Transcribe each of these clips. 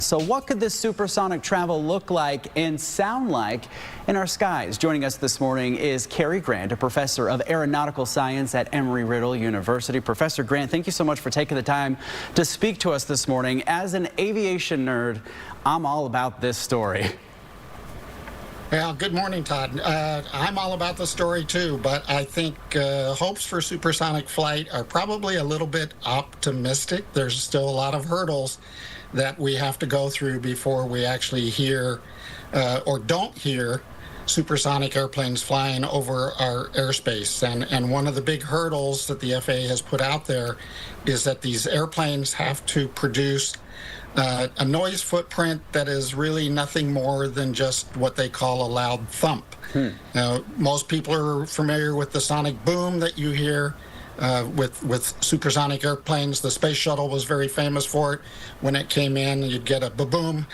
So what could this supersonic travel look like and sound like in our skies? Joining us this morning is Cary Grant, a professor of aeronautical science at Embry Riddle University. Professor Grant, thank you so much for taking the time to speak to us this morning. As an aviation nerd, I'm all about this story. Well, good morning, Todd. I'm all about the story too, but I think hopes for supersonic flight are probably a little bit optimistic. There's still a lot of hurdles that we have to go through before we actually hear or don't hear supersonic airplanes flying over our airspace. And one of the big hurdles that the FAA has put out there is that these airplanes have to produce a noise footprint that is really nothing more than just what they call a loud thump. Now, most people are familiar with the sonic boom that you hear with supersonic airplanes. The space shuttle was very famous for it. When it came in, you'd get a ba-boom.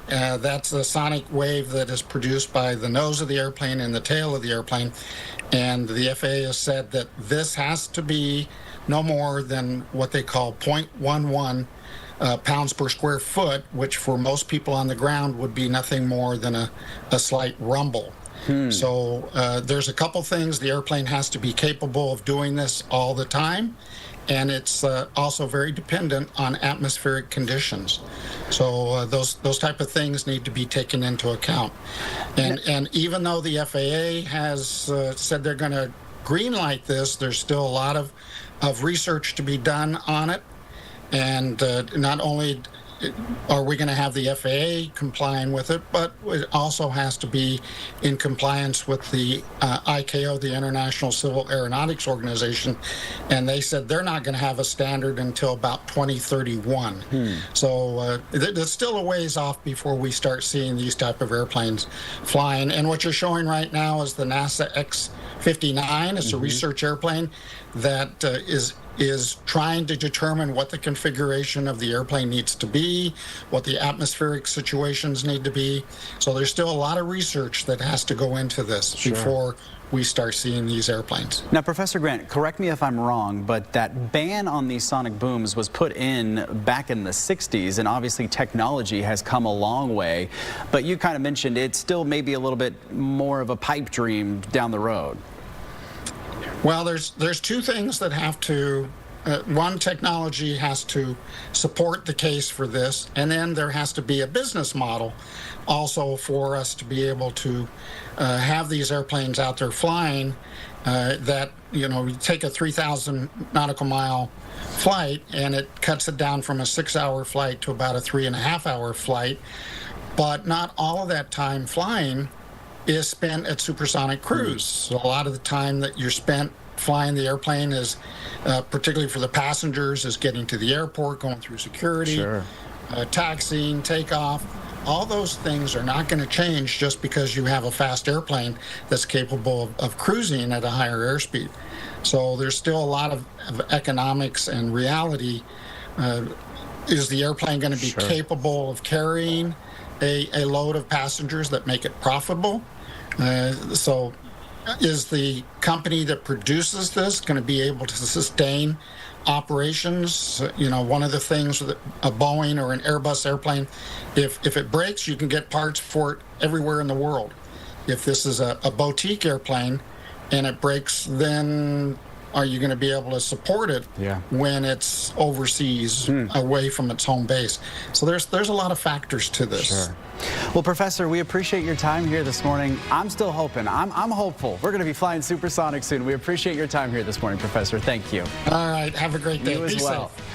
That's a sonic wave that is produced by the nose of the airplane and the tail of the airplane. And the FAA has said that this has to be no more than what they call 0.11 pounds per square foot, which for most people on the ground would be nothing more than a slight rumble. So there's a couple things. The airplane has to be capable of doing this all the time, and it's also very dependent on atmospheric conditions. So those type of things need to be taken into account. And even though the FAA has said they're going to greenlight this, there's still a lot of research to be done on it. And not only are we going to have the FAA complying with it, but it also has to be in compliance with the ICAO, the International Civil Aeronautics Organization, and they said they're not going to have a standard until about 2031. So there's still a ways off before we start seeing these type of airplanes flying. And what you're showing right now is the NASA X-59. It's a research airplane that is trying to determine what the configuration of the airplane needs to be, what the atmospheric situations need to be. So there's still a lot of research that has to go into this before we start seeing these airplanes. Now, Professor Grant, correct me if I'm wrong, but that ban on these sonic booms was put in back in the 60s, and obviously technology has come a long way. But you kind of mentioned it's still maybe a little bit more of a pipe dream down the road. Well, there's two things that have to, one, technology has to support the case for this, and then there has to be a business model also for us to be able to have these airplanes out there flying that, you know, you take a 3,000 nautical mile flight and it cuts it down from a 6-hour flight to about a 3.5-hour flight, but not all of that time flying is spent at supersonic cruise. So a lot of the time that you're spent flying the airplane is, particularly for the passengers, is getting to the airport, going through security, taxiing, takeoff. All those things are not going to change just because you have a fast airplane that's capable of cruising at a higher airspeed. So there's still a lot of economics and reality. Is the airplane going to be capable of carrying a load of passengers that make it profitable? So is the company that produces this going to be able to sustain operations? You know, one of the things with a Boeing or an Airbus airplane, if it breaks, you can get parts for it everywhere in the world. If this is a boutique airplane and it breaks, then are you going to be able to support it when it's overseas, away from its home base? So there's a lot of factors to this. Well, Professor, we appreciate your time here this morning. I'm still hoping. I'm hopeful. We're going to be flying supersonic soon. We appreciate your time here this morning, Professor. Thank you. All right. Have a great day. You as well. Safe.